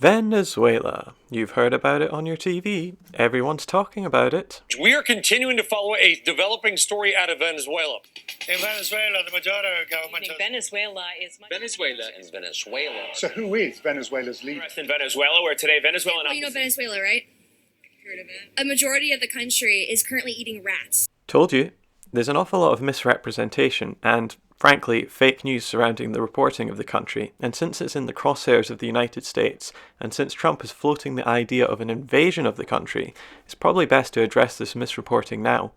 Venezuela. You've heard about it on your TV. Everyone's talking about it. We are continuing to follow a developing story out of Venezuela. In Venezuela, the majority of government... Venezuela is... Venezuela is Venezuela. So who is Venezuela's leader? In Venezuela, where today Venezuelan... Well, you know Venezuela, right? Heard of it. A majority of the country is currently eating rats. Told you. There's an awful lot of misrepresentation and, frankly, fake news surrounding the reporting of the country, and since it's in the crosshairs of the United States, and since Trump is floating the idea of an invasion of the country, it's probably best to address this misreporting now.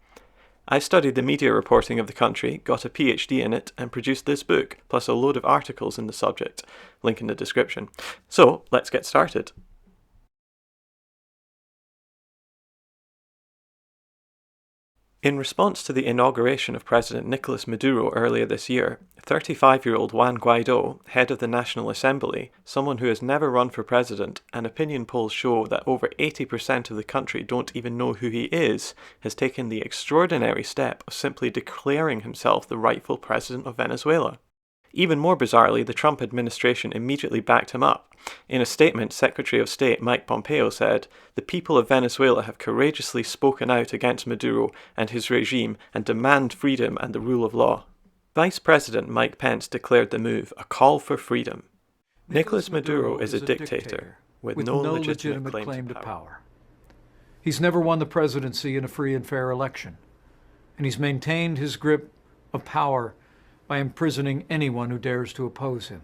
I studied the media reporting of the country, got a PhD in it, and produced this book, plus a load of articles in the subject, link in the description. So, let's get started. In response to the inauguration of President Nicolas Maduro earlier this year, 35-year-old Juan Guaido, head of the National Assembly, someone who has never run for president, and opinion polls show that over 80% of the country don't even know who he is, has taken the extraordinary step of simply declaring himself the rightful president of Venezuela. Even more bizarrely, the Trump administration immediately backed him up. In a statement, Secretary of State Mike Pompeo said, "The people of Venezuela have courageously spoken out against Maduro and his regime and demand freedom and the rule of law." Vice President Mike Pence declared the move a call for freedom. Nicolas Maduro is a dictator with no legitimate claim to power. He's never won the presidency in a free and fair election, and he's maintained his grip of power by imprisoning anyone who dares to oppose him.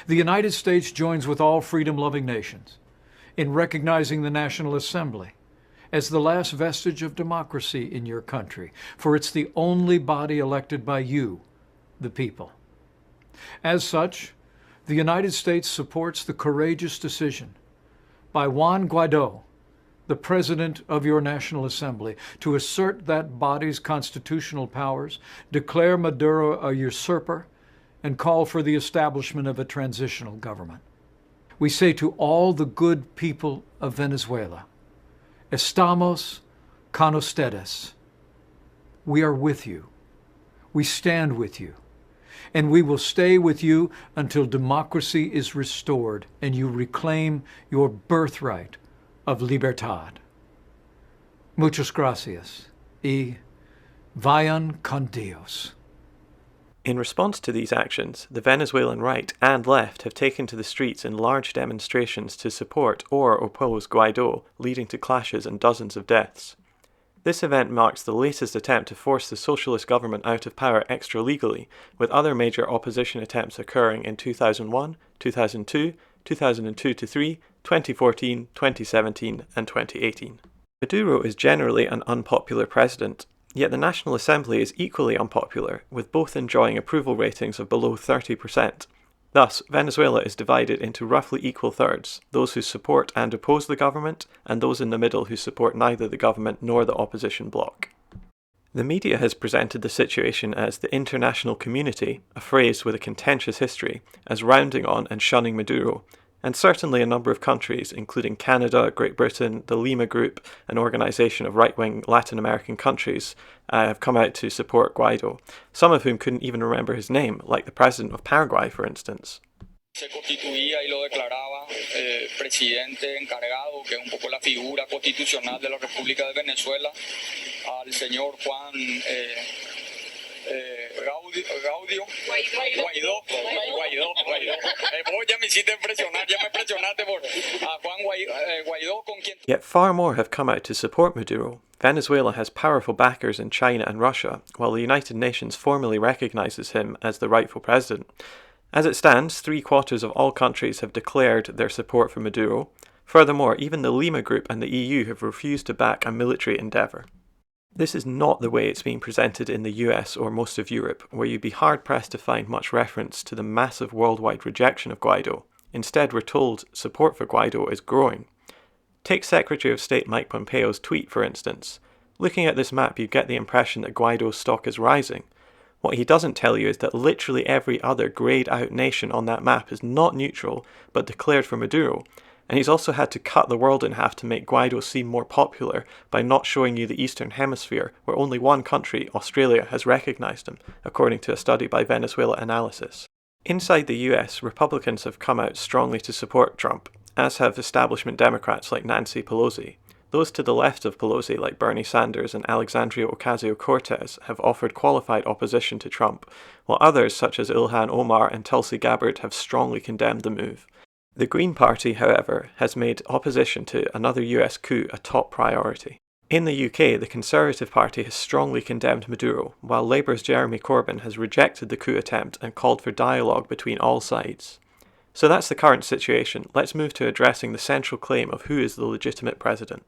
The United States joins with all freedom-loving nations in recognizing the National Assembly as the last vestige of democracy in your country, for it's the only body elected by you, the people. As such, the United States supports the courageous decision by Juan Guaido, the President of your National Assembly, to assert that body's constitutional powers, declare Maduro a usurper, and call for the establishment of a transitional government. We say to all the good people of Venezuela, Estamos con ustedes. We are with you. We stand with you. And we will stay with you until democracy is restored and you reclaim your birthright of libertad. Muchas gracias y vayan con Dios. In response to these actions, the Venezuelan right and left have taken to the streets in large demonstrations to support or oppose Guaido, leading to clashes and dozens of deaths. This event marks the latest attempt to force the socialist government out of power extra-legally, with other major opposition attempts occurring in 2001, 2002, 2002-3, 2014, 2017 and 2018. Maduro is generally an unpopular president, yet the National Assembly is equally unpopular, with both enjoying approval ratings of below 30%. Thus, Venezuela is divided into roughly equal thirds, those who support and oppose the government, and those in the middle who support neither the government nor the opposition bloc. The media has presented the situation as the international community, a phrase with a contentious history, as rounding on and shunning Maduro, and certainly a number of countries, including Canada, Great Britain, the Lima Group, an organisation of right-wing Latin American countries, have come out to support Guaido, some of whom couldn't even remember his name, like the president of Paraguay, for instance. Se constituía y lo declaraba presidente encargado, que es un poco la figura constitucional de la República de Venezuela, al señor Juan Guaidó. Vos ya me hiciste impresionar, ya me impresionaste por Juan Guaidó, con quien... Yet far more have come out to support Maduro. Venezuela has powerful backers in China and Russia, while the United Nations formally recognizes him as the rightful president. As it stands, 3/4 of all countries have declared their support for Maduro. Furthermore, even the Lima Group and the EU have refused to back a military endeavour. This is not the way it's being presented in the US or most of Europe, where you'd be hard-pressed to find much reference to the massive worldwide rejection of Guaido. Instead, we're told support for Guaido is growing. Take Secretary of State Mike Pompeo's tweet, for instance. Looking at this map, you get the impression that Guaido's stock is rising. What he doesn't tell you is that literally every other greyed-out nation on that map is not neutral, but declared for Maduro, and he's also had to cut the world in half to make Guaido seem more popular by not showing you the Eastern Hemisphere, where only one country, Australia, has recognised him, according to a study by Venezuela Analysis. Inside the US, Republicans have come out strongly to support Trump, as have establishment Democrats like Nancy Pelosi. Those to the left of Pelosi, like Bernie Sanders and Alexandria Ocasio-Cortez, have offered qualified opposition to Trump, while others, such as Ilhan Omar and Tulsi Gabbard, have strongly condemned the move. The Green Party, however, has made opposition to another US coup a top priority. In the UK, the Conservative Party has strongly condemned Maduro, while Labour's Jeremy Corbyn has rejected the coup attempt and called for dialogue between all sides. So that's the current situation. Let's move to addressing the central claim of who is the legitimate president.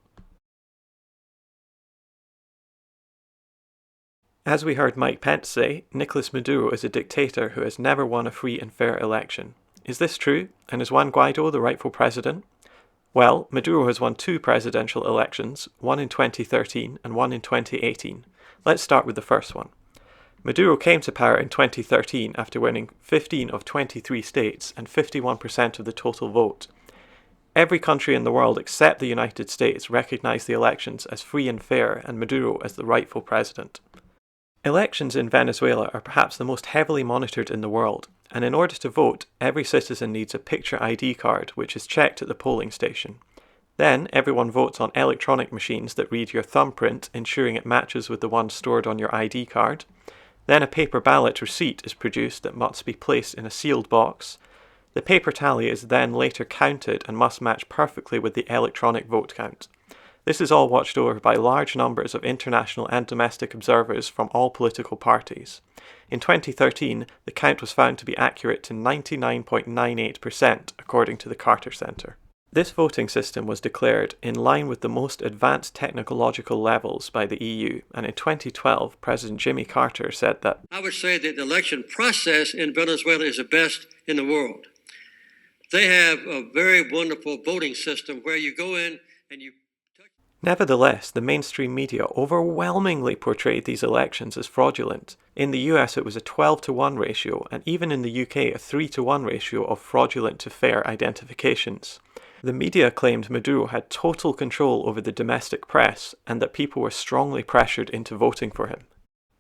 As we heard Mike Pence say, Nicolas Maduro is a dictator who has never won a free and fair election. Is this true? And is Juan Guaido the rightful president? Well, Maduro has won 2 presidential elections, one in 2013 and one in 2018. Let's start with the first one. Maduro came to power in 2013 after winning 15 of 23 states and 51% of the total vote. Every country in the world except the United States recognized the elections as free and fair and Maduro as the rightful president. Elections in Venezuela are perhaps the most heavily monitored in the world, and in order to vote, every citizen needs a picture ID card which is checked at the polling station. Then, everyone votes on electronic machines that read your thumbprint, ensuring it matches with the one stored on your ID card. Then a paper ballot receipt is produced that must be placed in a sealed box. The paper tally is then later counted and must match perfectly with the electronic vote count. This is all watched over by large numbers of international and domestic observers from all political parties. In 2013, the count was found to be accurate to 99.98%, according to the Carter Center. This voting system was declared in line with the most advanced technological levels by the EU, and in 2012, President Jimmy Carter said that, I would say that the election process in Venezuela is the best in the world. They have a very wonderful voting system where you go in and you... Nevertheless, the mainstream media overwhelmingly portrayed these elections as fraudulent. In the US it was a 12-to-1 ratio, and even in the UK a 3-to-1 ratio of fraudulent to fair identifications. The media claimed Maduro had total control over the domestic press, and that people were strongly pressured into voting for him.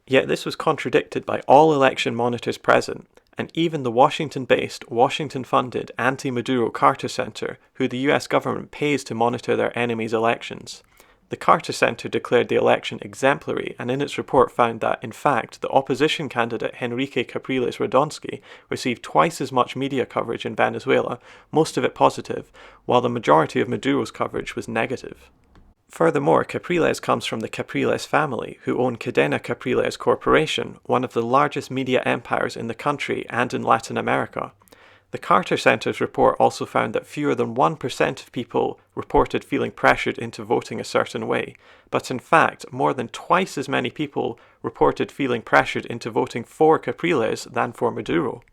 Yet this was contradicted by all election monitors present, and even the Washington-based, Washington-funded anti-Maduro Carter Center, who the US government pays to monitor their enemies' elections. The Carter Center declared the election exemplary, and in its report found that, in fact, the opposition candidate Henrique Capriles Radonsky received twice as much media coverage in Venezuela, most of it positive, while the majority of Maduro's coverage was negative. Furthermore, Capriles comes from the Capriles family, who own Cadena Capriles Corporation, one of the largest media empires in the country and in Latin America. The Carter Center's report also found that fewer than 1% of people reported feeling pressured into voting a certain way, but in fact, more than twice as many people reported feeling pressured into voting for Capriles than for Maduro.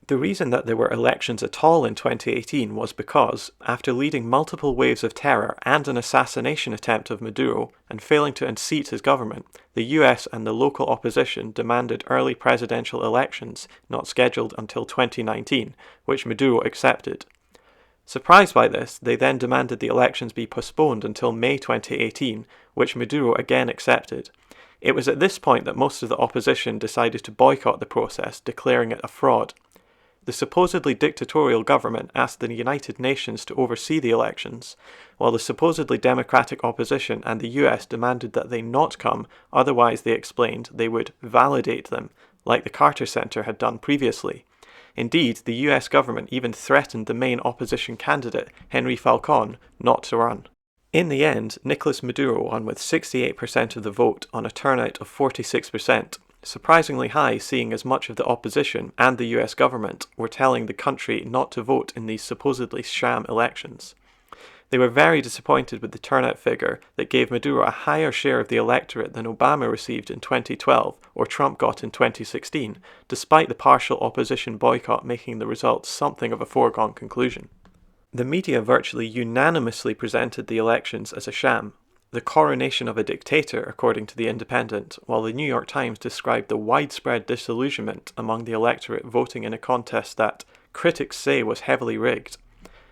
The reason that there were elections at all in 2018 was because, after leading multiple waves of terror and an assassination attempt of Maduro and failing to unseat his government, the US and the local opposition demanded early presidential elections not scheduled until 2019, which Maduro accepted. Surprised by this, they then demanded the elections be postponed until May 2018, which Maduro again accepted. It was at this point that most of the opposition decided to boycott the process, declaring it a fraud. The supposedly dictatorial government asked the United Nations to oversee the elections, while the supposedly democratic opposition and the US demanded that they not come, otherwise, they explained, they would validate them, like the Carter Center had done previously. Indeed, the US government even threatened the main opposition candidate, Henry Falcón, not to run. In the end, Nicolas Maduro won with 68% of the vote on a turnout of 46%. Surprisingly high, seeing as much of the opposition and the US government were telling the country not to vote in these supposedly sham elections. They were very disappointed with the turnout figure that gave Maduro a higher share of the electorate than Obama received in 2012 or Trump got in 2016, despite the partial opposition boycott making the results something of a foregone conclusion. The media virtually unanimously presented the elections as a sham, the coronation of a dictator, according to The Independent, while the New York Times described the widespread disillusionment among the electorate voting in a contest that critics say was heavily rigged.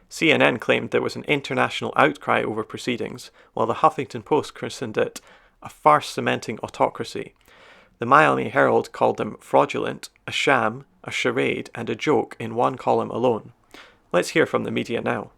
CNN claimed there was an international outcry over proceedings, while the Huffington Post christened it a farce-cementing autocracy. The Miami Herald called them fraudulent, a sham, a charade, and a joke in one column alone. Let's hear from the media now.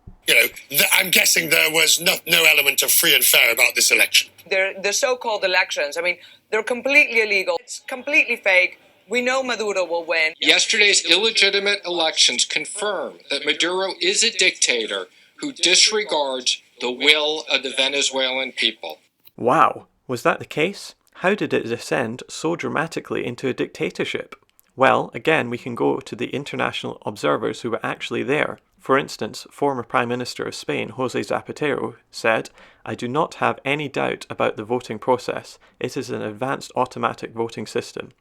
I'm guessing there was no element of free and fair about this election. The so-called elections, I mean, they're completely illegal. It's completely fake. We know Maduro will win. Yesterday's illegitimate elections confirm that Maduro is a dictator who disregards the will of the Venezuelan people. Wow, was that the case? How did it descend so dramatically into a dictatorship? Well, again, we can go to the international observers who were actually there. For instance, former Prime Minister of Spain, José Zapatero, said, "I do not have any doubt about the voting process. It is an advanced automatic voting system."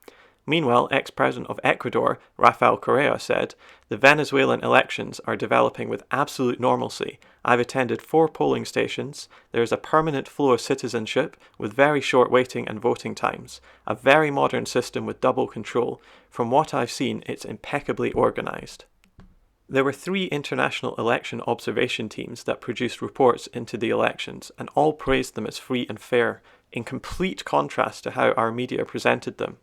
Meanwhile, ex-president of Ecuador, Rafael Correa, said, "The Venezuelan elections are developing with absolute normalcy. I've attended 4 polling stations. There is a permanent flow of citizenship with very short waiting and voting times. A very modern system with double control. From what I've seen, it's impeccably organized." There were 3 international election observation teams that produced reports into the elections, and all praised them as free and fair, in complete contrast to how our media presented them.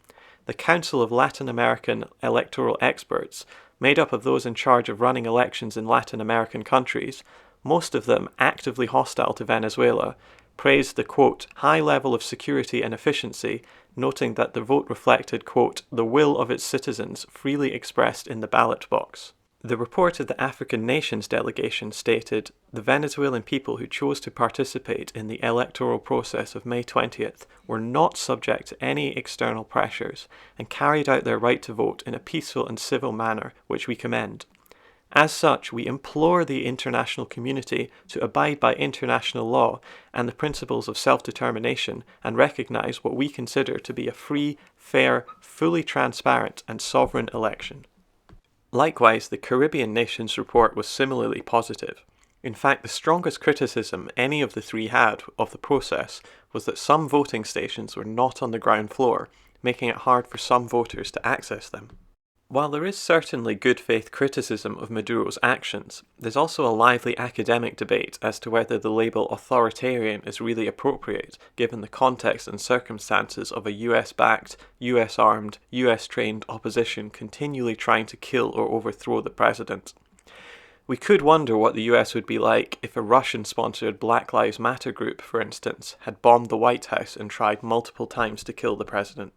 The Council of Latin American Electoral Experts, made up of those in charge of running elections in Latin American countries, most of them actively hostile to Venezuela, praised the, quote, high level of security and efficiency, noting that the vote reflected, quote, the will of its citizens freely expressed in the ballot box. The report of the African Nations delegation stated, "The Venezuelan people who chose to participate in the electoral process of May 20th were not subject to any external pressures and carried out their right to vote in a peaceful and civil manner, which we commend. As such, we implore the international community to abide by international law and the principles of self-determination and recognise what we consider to be a free, fair, fully transparent and sovereign election." Likewise, the Caribbean Nations report was similarly positive. In fact, the strongest criticism any of the 3 had of the process was that some voting stations were not on the ground floor, making it hard for some voters to access them. While there is certainly good faith criticism of Maduro's actions, there's also a lively academic debate as to whether the label authoritarian is really appropriate given the context and circumstances of a US-backed, US-armed, US-trained opposition continually trying to kill or overthrow the president. We could wonder what the US would be like if a Russian-sponsored Black Lives Matter group, for instance, had bombed the White House and tried multiple times to kill the president.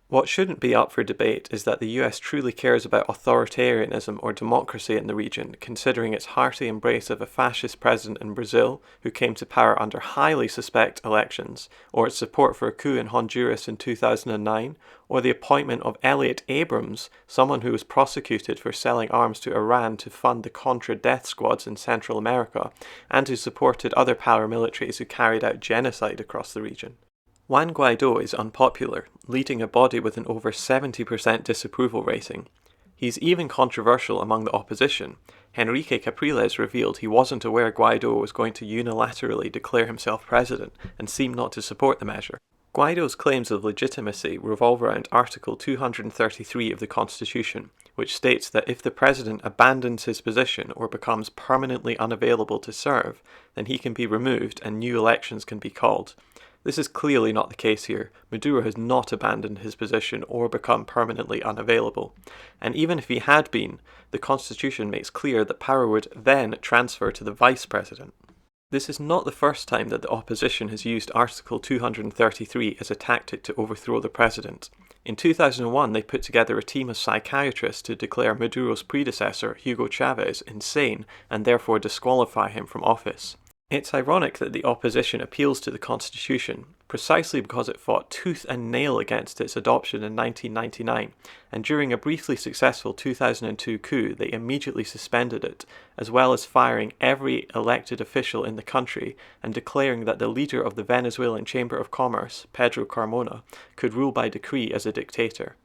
What shouldn't be up for debate is that the US truly cares about authoritarianism or democracy in the region, considering its hearty embrace of a fascist president in Brazil who came to power under highly suspect elections, or its support for a coup in Honduras in 2009, or the appointment of Elliot Abrams, someone who was prosecuted for selling arms to Iran to fund the Contra death squads in Central America, and who supported other paramilitaries who carried out genocide across the region. Juan Guaidó is unpopular, leading a body with an over 70% disapproval rating. He's even controversial among the opposition. Henrique Capriles revealed he wasn't aware Guaidó was going to unilaterally declare himself president and seemed not to support the measure. Guaidó's claims of legitimacy revolve around Article 233 of the Constitution, which states that if the president abandons his position or becomes permanently unavailable to serve, then he can be removed and new elections can be called. This is clearly not the case here. Maduro has not abandoned his position or become permanently unavailable. And even if he had been, the Constitution makes clear that power would then transfer to the Vice President. This is not the first time that the opposition has used Article 233 as a tactic to overthrow the president. In 2001, they put together a team of psychiatrists to declare Maduro's predecessor, Hugo Chavez, insane and therefore disqualify him from office. It's ironic that the opposition appeals to the Constitution, precisely because it fought tooth and nail against its adoption in 1999, and during a briefly successful 2002 coup they immediately suspended it, as well as firing every elected official in the country and declaring that the leader of the Venezuelan Chamber of Commerce, Pedro Carmona, could rule by decree as a dictator.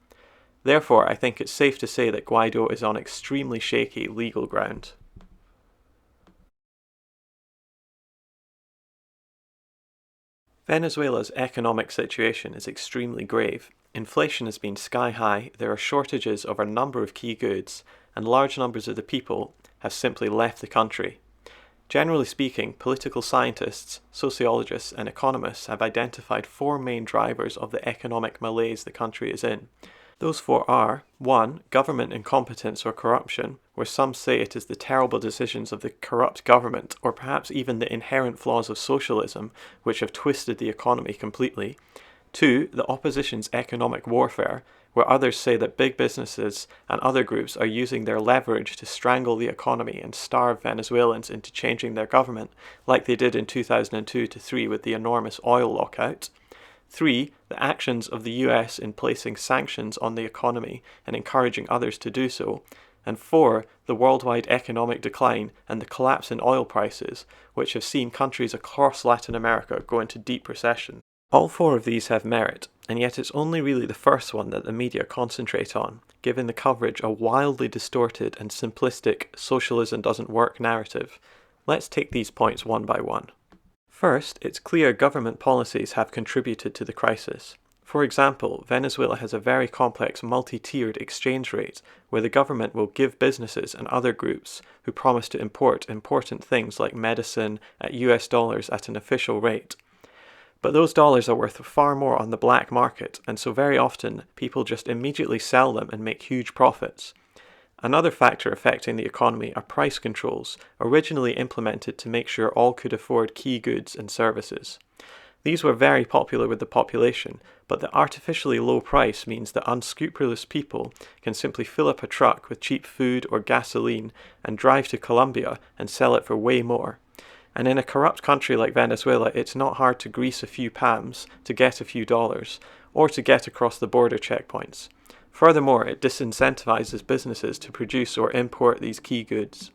Therefore, I think it's safe to say that Guaidó is on extremely shaky legal ground. Venezuela's economic situation is extremely grave. Inflation has been sky high, there are shortages of a number of key goods, and large numbers of the people have simply left the country. Generally speaking, political scientists, sociologists, and economists have identified 4 main drivers of the economic malaise the country is in. Those 4 are 1. Government incompetence or corruption, where where some say it is the terrible decisions of the corrupt government, or perhaps even the inherent flaws of socialism, which have twisted the economy completely. 2. The opposition's economic warfare, where others say that big businesses and other groups are using their leverage to strangle the economy and starve Venezuelans into changing their government, like they did in 2002-3 with the enormous oil lockout. 3. The actions of the US in placing sanctions on the economy and encouraging others to do so. And 4. The worldwide economic decline and the collapse in oil prices, which have seen countries across Latin America go into deep recession. All 4 of these have merit, and yet it's only really the first one that the media concentrate on, giving the coverage a wildly distorted and simplistic socialism doesn't work narrative. Let's take these points one by one. First, it's clear government policies have contributed to the crisis. For example, Venezuela has a very complex multi-tiered exchange rate where the government will give businesses and other groups who promise to import important things like medicine at US dollars at an official rate. But those dollars are worth far more on the black market, and so very often people just immediately sell them and make huge profits. Another factor affecting the economy are price controls, originally implemented to make sure all could afford key goods and services. These were very popular with the population, but the artificially low price means that unscrupulous people can simply fill up a truck with cheap food or gasoline and drive to Colombia and sell it for way more. And in a corrupt country like Venezuela, it's not hard to grease a few palms to get a few dollars, or to get across the border checkpoints. Furthermore, it disincentivizes businesses to produce or import these key goods.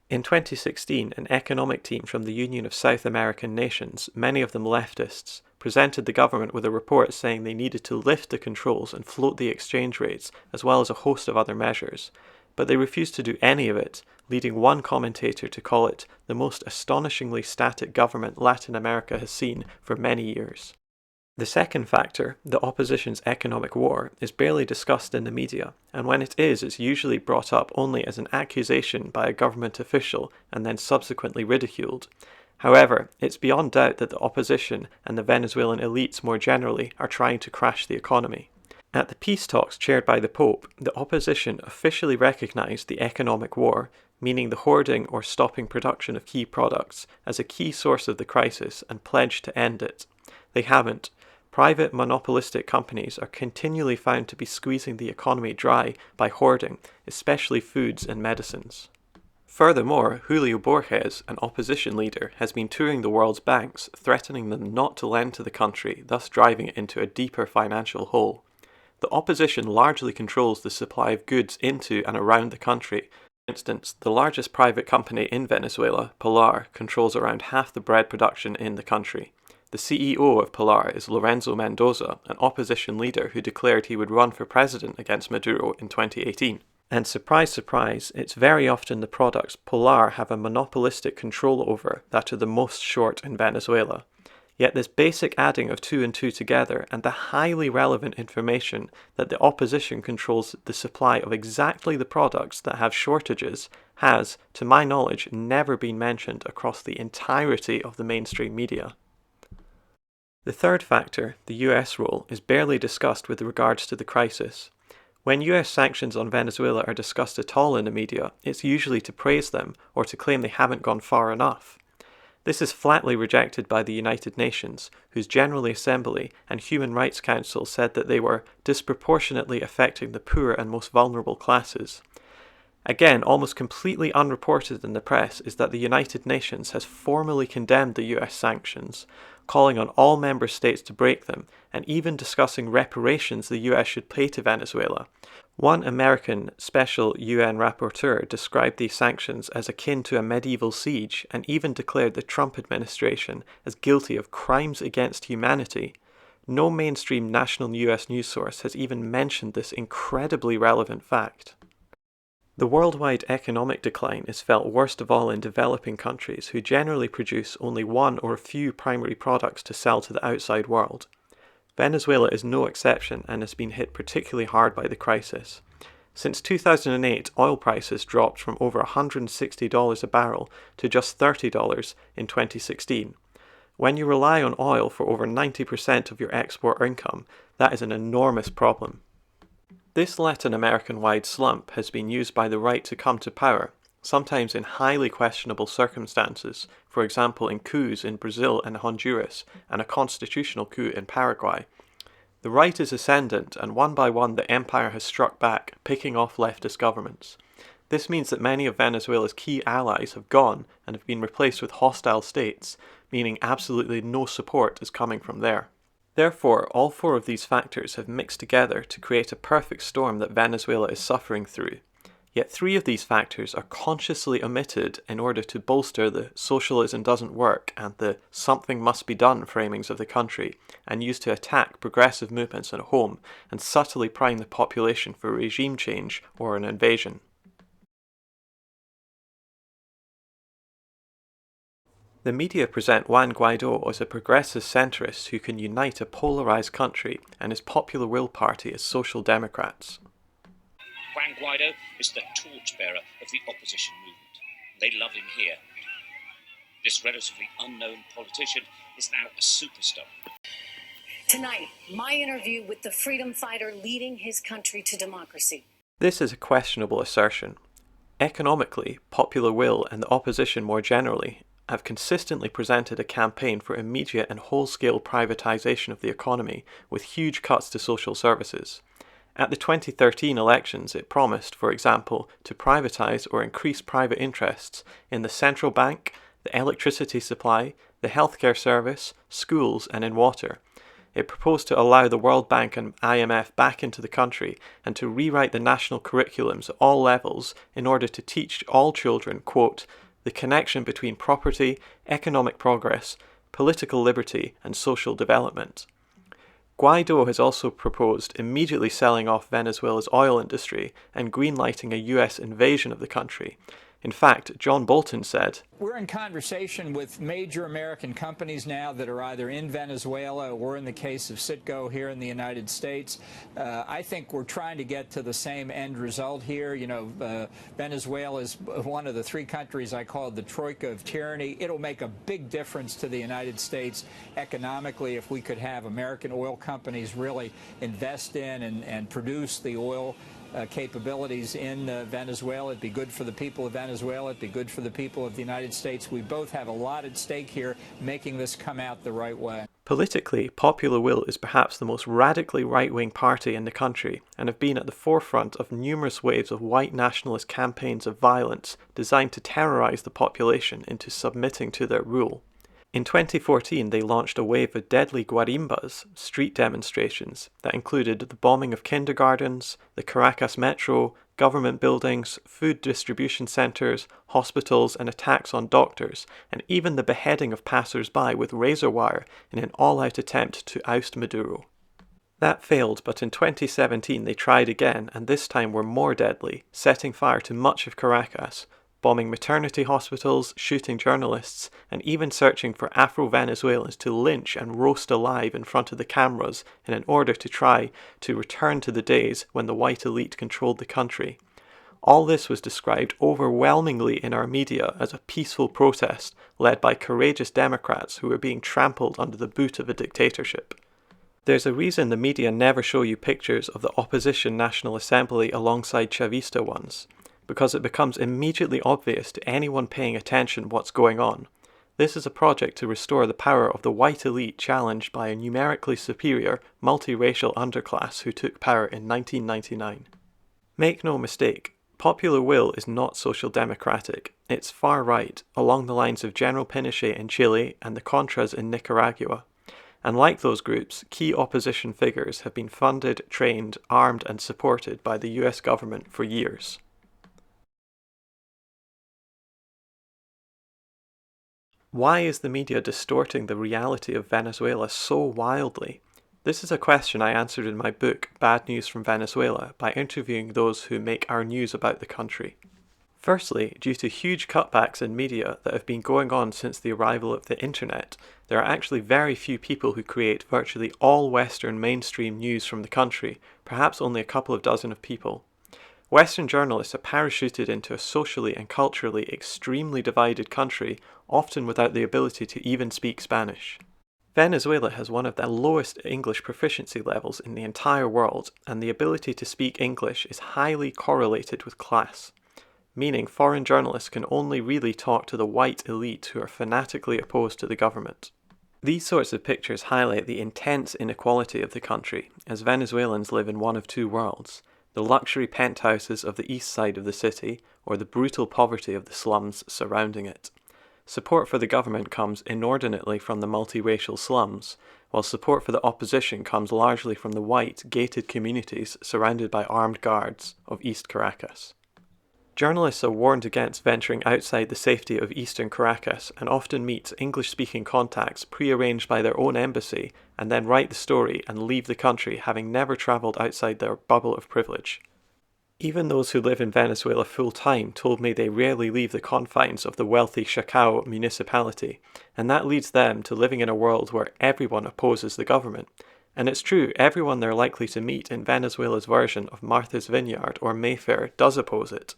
In 2016, an economic team from the Union of South American Nations, many of them leftists, presented the government with a report saying they needed to lift the controls and float the exchange rates, as well as a host of other measures. But they refused to do any of it, leading one commentator to call it the most astonishingly static government Latin America has seen for many years. The second factor, the opposition's economic war, is barely discussed in the media, and when it is, it's usually brought up only as an accusation by a government official and then subsequently ridiculed. However, it's beyond doubt that the opposition and the Venezuelan elites more generally are trying to crash the economy. At the peace talks chaired by the Pope, the opposition officially recognised the economic war, meaning the hoarding or stopping production of key products, as a key source of the crisis and pledged to end it. They haven't. Private monopolistic companies are continually found to be squeezing the economy dry by hoarding, especially foods and medicines. Furthermore, Julio Borges, an opposition leader, has been touring the world's banks, threatening them not to lend to the country, thus driving it into a deeper financial hole. The opposition largely controls the supply of goods into and around the country. For instance, the largest private company in Venezuela, Pilar, controls around half the bread production in the country. The CEO of Pilar is Lorenzo Mendoza, an opposition leader who declared he would run for president against Maduro in 2018. And surprise, surprise, it's very often the products Pilar have a monopolistic control over that are the most short in Venezuela. Yet this basic adding of 2 and 2 together and the highly relevant information that the opposition controls the supply of exactly the products that have shortages has, to my knowledge, never been mentioned across the entirety of the mainstream media. The third factor, the US role, is barely discussed with regards to the crisis. When US sanctions on Venezuela are discussed at all in the media, it's usually to praise them or to claim they haven't gone far enough. This is flatly rejected by the United Nations, whose General Assembly and Human Rights Council said that they were disproportionately affecting the poor and most vulnerable classes. Again, almost completely unreported in the press is that the United Nations has formally condemned the US sanctions, calling on all member states to break them, and even discussing reparations the US should pay to Venezuela. One American special UN rapporteur described these sanctions as akin to a medieval siege and even declared the Trump administration as guilty of crimes against humanity. No mainstream national US news source has even mentioned this incredibly relevant fact. The worldwide economic decline is felt worst of all in developing countries who generally produce only one or a few primary products to sell to the outside world. Venezuela is no exception and has been hit particularly hard by the crisis. Since 2008, oil prices dropped from over $160 a barrel to just $30 in 2016. When you rely on oil for over 90% of your export income, that is an enormous problem. This Latin American-wide slump has been used by the right to come to power, sometimes in highly questionable circumstances, for example in coups in Brazil and Honduras, and a constitutional coup in Paraguay. The right is ascendant, and one by one the empire has struck back, picking off leftist governments. This means that many of Venezuela's key allies have gone and have been replaced with hostile states, meaning absolutely no support is coming from there. Therefore, all four of these factors have mixed together to create a perfect storm that Venezuela is suffering through. Yet three of these factors are consciously omitted in order to bolster the socialism doesn't work and the something must be done framings of the country, and used to attack progressive movements at home and subtly prime the population for regime change or an invasion. The media present Juan Guaidó as a progressive centrist who can unite a polarised country, and his Popular Will Party as Social Democrats. Juan Guaidó is the torchbearer of the opposition movement. They love him here. This relatively unknown politician is now a superstar. Tonight, my interview with the freedom fighter leading his country to democracy. This is a questionable assertion. Economically, Popular Will and the opposition more generally have consistently presented a campaign for immediate and whole-scale privatisation of the economy with huge cuts to social services. At the 2013 elections, it promised, for example, to privatise or increase private interests in the central bank, the electricity supply, the healthcare service, schools and in water. It proposed to allow the World Bank and IMF back into the country and to rewrite the national curriculums at all levels in order to teach all children, quote, the connection between property, economic progress, political liberty and social development. Guaidó has also proposed immediately selling off Venezuela's oil industry and greenlighting a US invasion of the country. In fact, John Bolton said, "We're in conversation with major American companies now that are either in Venezuela or in the case of Citgo here in the United States. I think we're trying to get to the same end result here. You know, Venezuela is one of the three countries I call the troika of tyranny. It'll make a big difference to the United States economically if we could have American oil companies really invest in and produce the oil capabilities in Venezuela. It'd be good for the people of Venezuela. It'd be good for the people of the United States. We both have a lot at stake here, making this come out the right way." Politically, Popular Will is perhaps the most radically right-wing party in the country and have been at the forefront of numerous waves of white nationalist campaigns of violence designed to terrorise the population into submitting to their rule. In 2014, they launched a wave of deadly guarimbas, street demonstrations, that included the bombing of kindergartens, the Caracas metro, government buildings, food distribution centres, hospitals and attacks on doctors, and even the beheading of passers-by with razor wire in an all-out attempt to oust Maduro. That failed, but in 2017 they tried again, and this time were more deadly, setting fire to much of Caracas, bombing maternity hospitals, shooting journalists, and even searching for Afro-Venezuelans to lynch and roast alive in front of the cameras in an order to try to return to the days when the white elite controlled the country. All this was described overwhelmingly in our media as a peaceful protest led by courageous Democrats who were being trampled under the boot of a dictatorship. There's a reason the media never show you pictures of the opposition National Assembly alongside Chavista ones, because it becomes immediately obvious to anyone paying attention what's going on. This is a project to restore the power of the white elite challenged by a numerically superior, multiracial underclass who took power in 1999. Make no mistake, Popular Will is not social democratic. It's far right, along the lines of General Pinochet in Chile and the Contras in Nicaragua. And like those groups, key opposition figures have been funded, trained, armed and supported by the US government for years. Why is the media distorting the reality of Venezuela so wildly? This is a question I answered in my book, Bad News from Venezuela, by interviewing those who make our news about the country. Firstly, due to huge cutbacks in media that have been going on since the arrival of the internet, there are actually very few people who create virtually all Western mainstream news from the country, perhaps only a couple of dozen of people. Western journalists are parachuted into a socially and culturally extremely divided country, often without the ability to even speak Spanish. Venezuela has one of the lowest English proficiency levels in the entire world, and the ability to speak English is highly correlated with class, meaning foreign journalists can only really talk to the white elite who are fanatically opposed to the government. These sorts of pictures highlight the intense inequality of the country, as Venezuelans live in one of two worlds: the luxury penthouses of the east side of the city, or the brutal poverty of the slums surrounding it. Support for the government comes inordinately from the multiracial slums, while support for the opposition comes largely from the white, gated communities surrounded by armed guards of East Caracas. Journalists are warned against venturing outside the safety of eastern Caracas and often meet English-speaking contacts pre-arranged by their own embassy and then write the story and leave the country having never travelled outside their bubble of privilege. Even those who live in Venezuela full-time told me they rarely leave the confines of the wealthy Chacao municipality, and that leads them to living in a world where everyone opposes the government. And it's true, everyone they're likely to meet in Venezuela's version of Martha's Vineyard or Mayfair does oppose it.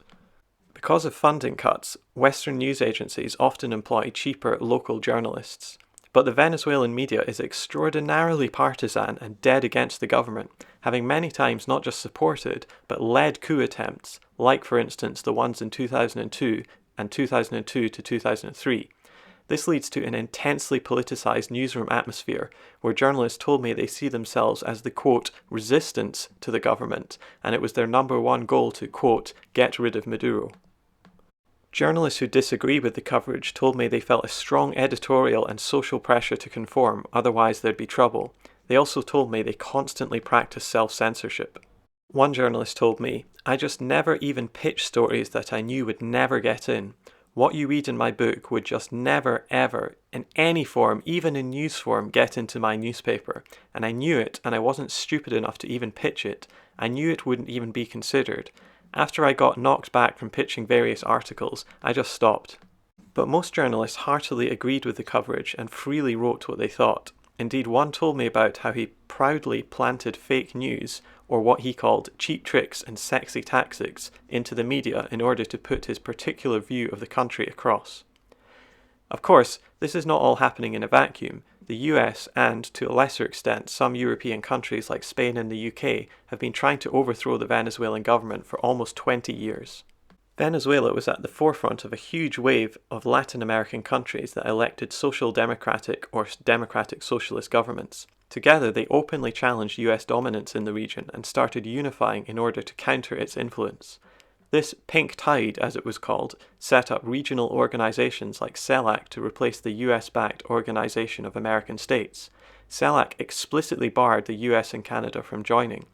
Because of funding cuts, Western news agencies often employ cheaper local journalists. But the Venezuelan media is extraordinarily partisan and dead against the government, having many times not just supported, but led coup attempts, like for instance the ones in 2002 and 2002 to 2003. This leads to an intensely politicized newsroom atmosphere, where journalists told me they see themselves as the, quote, resistance to the government, and it was their number one goal to, quote, get rid of Maduro. Journalists who disagree with the coverage told me they felt a strong editorial and social pressure to conform, otherwise there'd be trouble. They also told me they constantly practice self-censorship. One journalist told me, I just never even pitched stories that I knew would never get in. What you read in my book would just never, ever, in any form, even in news form, get into my newspaper. And I knew it, and I wasn't stupid enough to even pitch it. I knew it wouldn't even be considered. After I got knocked back from pitching various articles, I just stopped. But most journalists heartily agreed with the coverage and freely wrote what they thought. Indeed, one told me about how he proudly planted fake news, or what he called cheap tricks and sexy tactics, into the media in order to put his particular view of the country across. Of course, this is not all happening in a vacuum. The US and, to a lesser extent, some European countries like Spain and the UK have been trying to overthrow the Venezuelan government for almost 20 years. Venezuela was at the forefront of a huge wave of Latin American countries that elected social democratic or democratic socialist governments. Together, they openly challenged US dominance in the region and started unifying in order to counter its influence. This pink tide, as it was called, set up regional organizations like CELAC to replace the US-backed Organization of American States. CELAC explicitly barred the US and Canada from joining.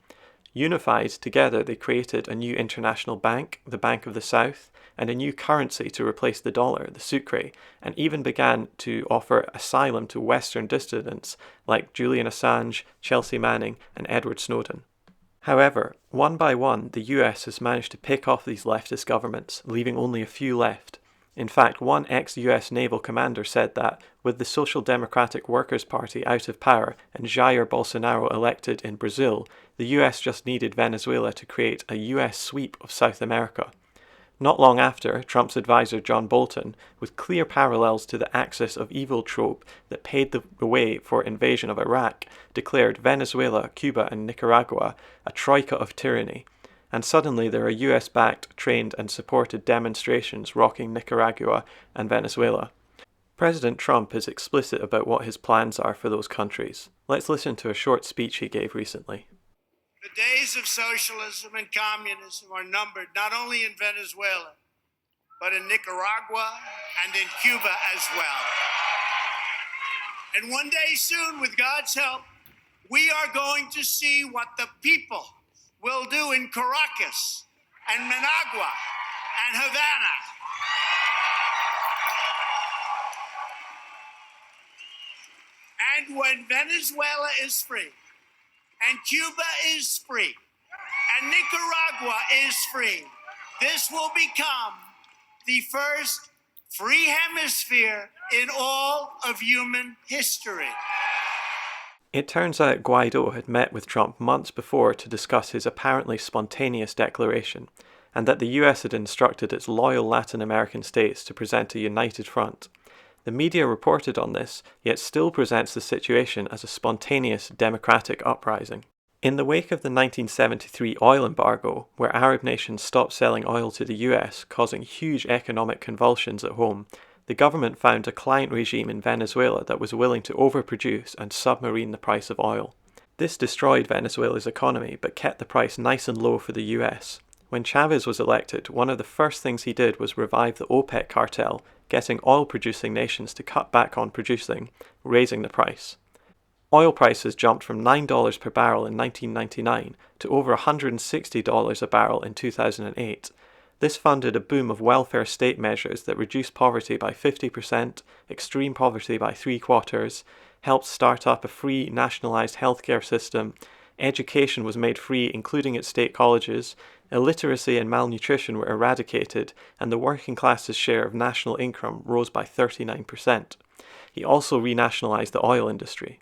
Unified together, they created a new international bank, the Bank of the South, and a new currency to replace the dollar, the sucre, and even began to offer asylum to Western dissidents like Julian Assange, Chelsea Manning, and Edward Snowden. However, one by one, the US has managed to pick off these leftist governments, leaving only a few left. In fact, one ex-US naval commander said that, with the Social Democratic Workers' Party out of power and Jair Bolsonaro elected in Brazil, the US just needed Venezuela to create a US sweep of South America. Not long after, Trump's advisor John Bolton, with clear parallels to the axis of evil trope that paved the way for invasion of Iraq, declared Venezuela, Cuba and Nicaragua a troika of tyranny, and suddenly there are US-backed, trained and supported demonstrations rocking Nicaragua and Venezuela. President Trump is explicit about what his plans are for those countries. Let's listen to a short speech he gave recently. The days of socialism and communism are numbered not only in Venezuela, but in Nicaragua and in Cuba as well. And one day soon, with God's help, we are going to see what the people will do in Caracas and Managua and Havana. And when Venezuela is free, and Cuba is free, and Nicaragua is free, this will become the first free hemisphere in all of human history. It turns out Guaido had met with Trump months before to discuss his apparently spontaneous declaration, and that the US had instructed its loyal Latin American states to present a united front. The media reported on this, yet still presents the situation as a spontaneous democratic uprising. In the wake of the 1973 oil embargo, where Arab nations stopped selling oil to the US, causing huge economic convulsions at home, the government found a client regime in Venezuela that was willing to overproduce and submarine the price of oil. This destroyed Venezuela's economy but kept the price nice and low for the US. When Chavez was elected, one of the first things he did was revive the OPEC cartel, getting oil-producing nations to cut back on producing, raising the price. Oil prices jumped from $9 per barrel in 1999 to over $160 a barrel in 2008. This funded a boom of welfare state measures that reduced poverty by 50%, extreme poverty by 3/4, helped start up a free nationalised healthcare system, education was made free including at state colleges, illiteracy and malnutrition were eradicated, and the working class's share of national income rose by 39%. He also renationalised the oil industry.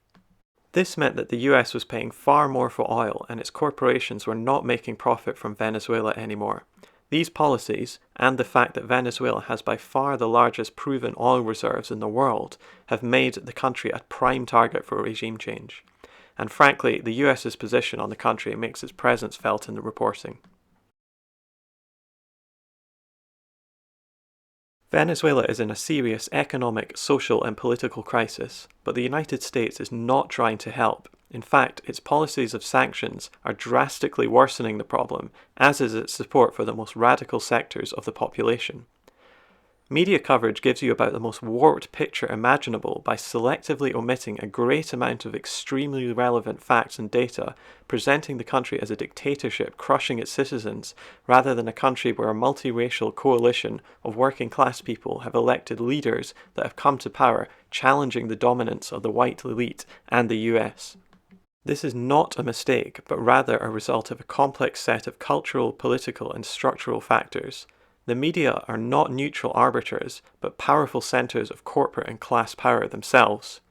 This meant that the US was paying far more for oil and its corporations were not making profit from Venezuela anymore. These policies, and the fact that Venezuela has by far the largest proven oil reserves in the world, have made the country a prime target for regime change. And frankly, the US's position on the country makes its presence felt in the reporting. Venezuela is in a serious economic, social and political crisis, but the United States is not trying to help. In fact, its policies of sanctions are drastically worsening the problem, as is its support for the most radical sectors of the population. Media coverage gives you about the most warped picture imaginable by selectively omitting a great amount of extremely relevant facts and data, presenting the country as a dictatorship crushing its citizens, rather than a country where a multiracial coalition of working class people have elected leaders that have come to power, challenging the dominance of the white elite and the US. This is not a mistake, but rather a result of a complex set of cultural, political and structural factors. The media are not neutral arbiters, but powerful centres of corporate and class power themselves.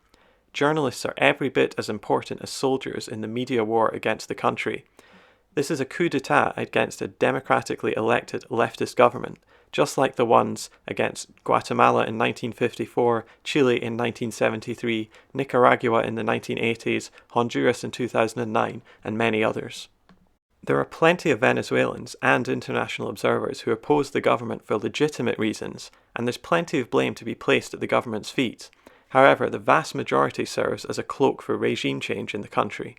Journalists are every bit as important as soldiers in the media war against the country. This is a coup d'etat against a democratically elected leftist government, just like the ones against Guatemala in 1954, Chile in 1973, Nicaragua in the 1980s, Honduras in 2009, and many others. There are plenty of Venezuelans and international observers who oppose the government for legitimate reasons, and there's plenty of blame to be placed at the government's feet. However, the vast majority serves as a cloak for regime change in the country.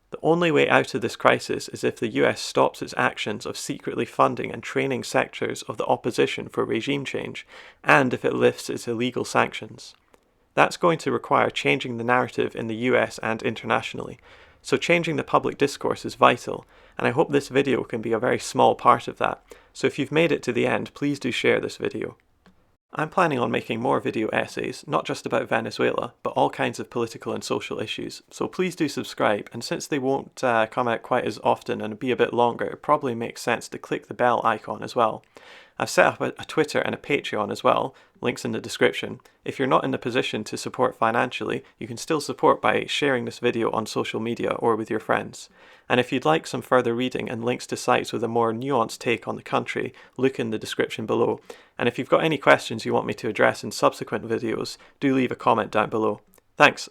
The only way out of this crisis is if the US stops its actions of secretly funding and training sectors of the opposition for regime change, and if it lifts its illegal sanctions. That's going to require changing the narrative in the US and internationally, so changing the public discourse is vital, and I hope this video can be a very small part of that, so if you've made it to the end, please do share this video. I'm planning on making more video essays, not just about Venezuela, but all kinds of political and social issues, so please do subscribe, and since they won't come out quite as often and be a bit longer, it probably makes sense to click the bell icon as well. I've set up a Twitter and a Patreon as well, links in the description. If you're not in the position to support financially, you can still support by sharing this video on social media or with your friends. And if you'd like some further reading and links to sites with a more nuanced take on the country, look in the description below. And if you've got any questions you want me to address in subsequent videos, do leave a comment down below. Thanks!